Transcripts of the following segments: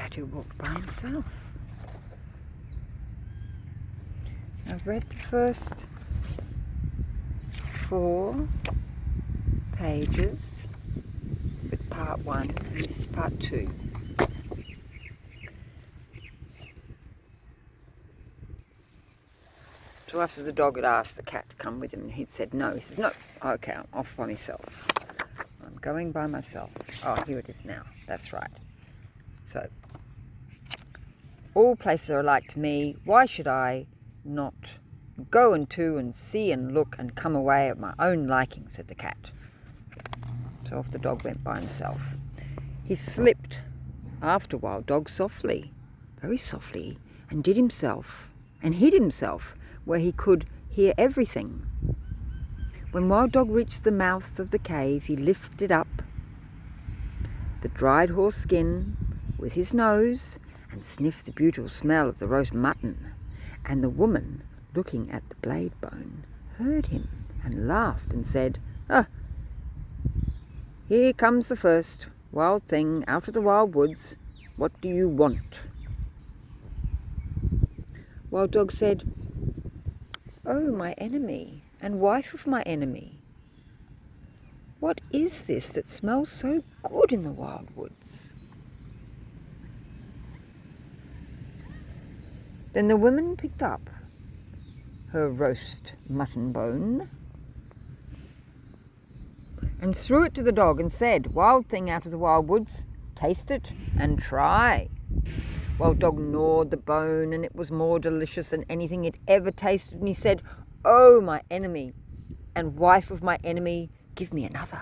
cat who walked by himself. I've read the first 4 pages with part 1, and this is part 2. So after the dog had asked the cat to come with him, and he'd said no. He said, no, okay, I'm off by myself. I'm going by myself. Oh, here it is now. That's right. So, all places are alike to me. Why should I not go and see and look and come away at my own liking, said the cat. So off the dog went by himself. He slipped after Wild Dog softly, very softly, and hid himself where he could hear everything. When Wild Dog reached the mouth of the cave, he lifted up the dried horse skin with his nose and sniffed the beautiful smell of the roast mutton. And the woman, looking at the blade bone, heard him and laughed and said, "Ah, here comes the first wild thing out of the wild woods. What do you want?" Wild Dog said, "Oh, my enemy and wife of my enemy, what is this that smells so good in the wild woods?" Then the woman picked up her roast mutton bone and threw it to the dog and said, "Wild thing out of the wild woods, taste it and try." Wild Dog gnawed the bone, and it was more delicious than anything he'd ever tasted, and he said, "Oh, my enemy and wife of my enemy, give me another."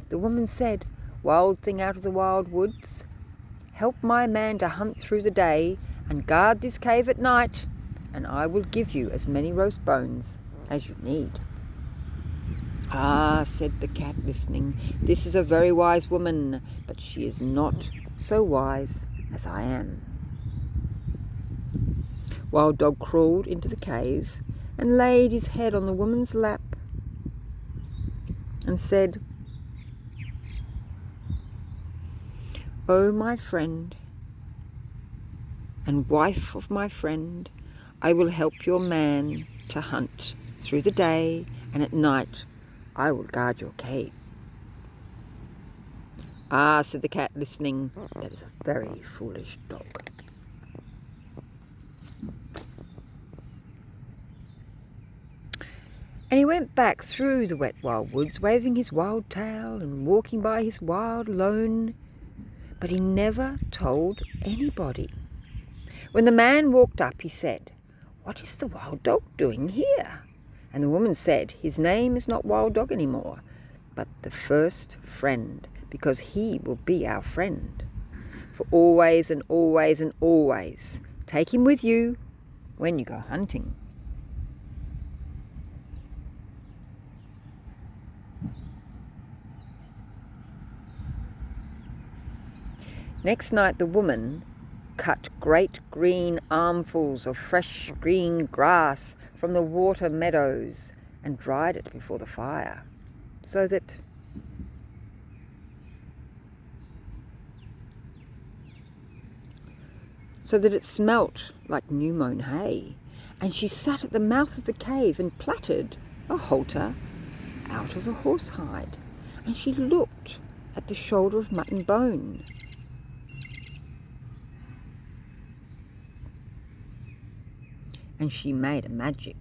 The woman said, "Wild thing out of the wild woods, help my man to hunt through the day and guard this cave at night, and I will give you as many roast bones as you need." "Ah," said the cat, listening, "this is a very wise woman, but she is not so wise as I am." Wild Dog crawled into the cave and laid his head on the woman's lap and said, "Oh, my friend and wife of my friend, I will help your man to hunt through the day, and at night I will guard your cave." "Ah," said the cat, listening, "that is a very foolish dog." And he went back through the wet wild woods, waving his wild tail and walking by his wild alone, but he never told anybody. When the man walked up, he said, "What is the wild dog doing here?" And the woman said, "His name is not Wild Dog anymore, but the first friend, because he will be our friend for always and always and always. Take him with you when you go hunting." Next night the woman cut great green armfuls of fresh green grass from the water meadows and dried it before the fire, so that it smelt like new-mown hay. And she sat at the mouth of the cave and plaited a halter out of a horsehide, and she looked at the shoulder of mutton bone. And she made a magic.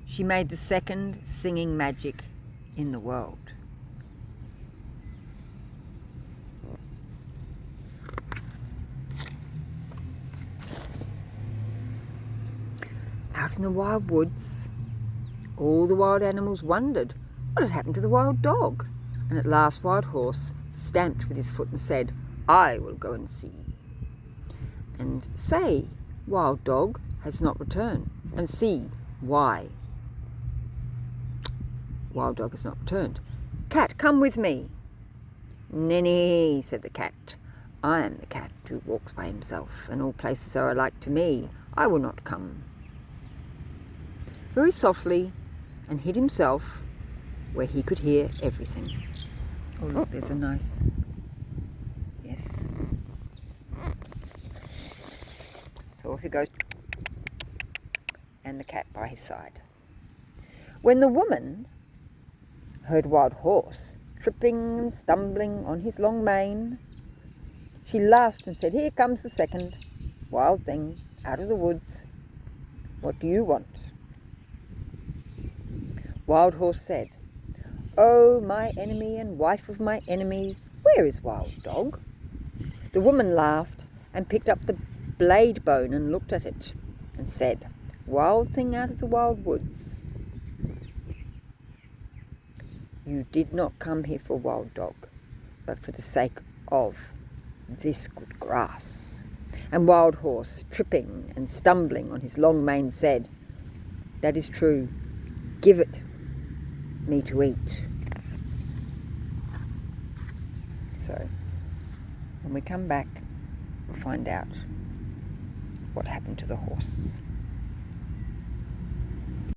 She made the second singing magic in the world. Out in the wild woods, all the wild animals wondered what had happened to the wild dog. And at last Wild Horse stamped with his foot and said, "I will go and see, and say Wild Dog has not returned, and see why Wild Dog has not returned. Cat, come with me." "Ninny," said the cat, "I am the cat who walks by himself, and all places are alike to me. I will not come." Very softly, and hid himself where he could hear everything. Oh look, there's a nice, yes. So off he goes, and the cat by his side. When the woman heard Wild Horse tripping and stumbling on his long mane, she laughed and said, "Here comes the second wild thing out of the woods. What do you want?" Wild Horse said, "Oh, my enemy and wife of my enemy, where is Wild Dog?" The woman laughed and picked up the blade bone and looked at it and said, "Wild thing out of the wild woods, you did not come here for Wild Dog, but for the sake of this good grass." And Wild Horse, tripping and stumbling on his long mane, said, "That is true. Give it me to eat." So, when we come back, we'll find out what happened to the horse.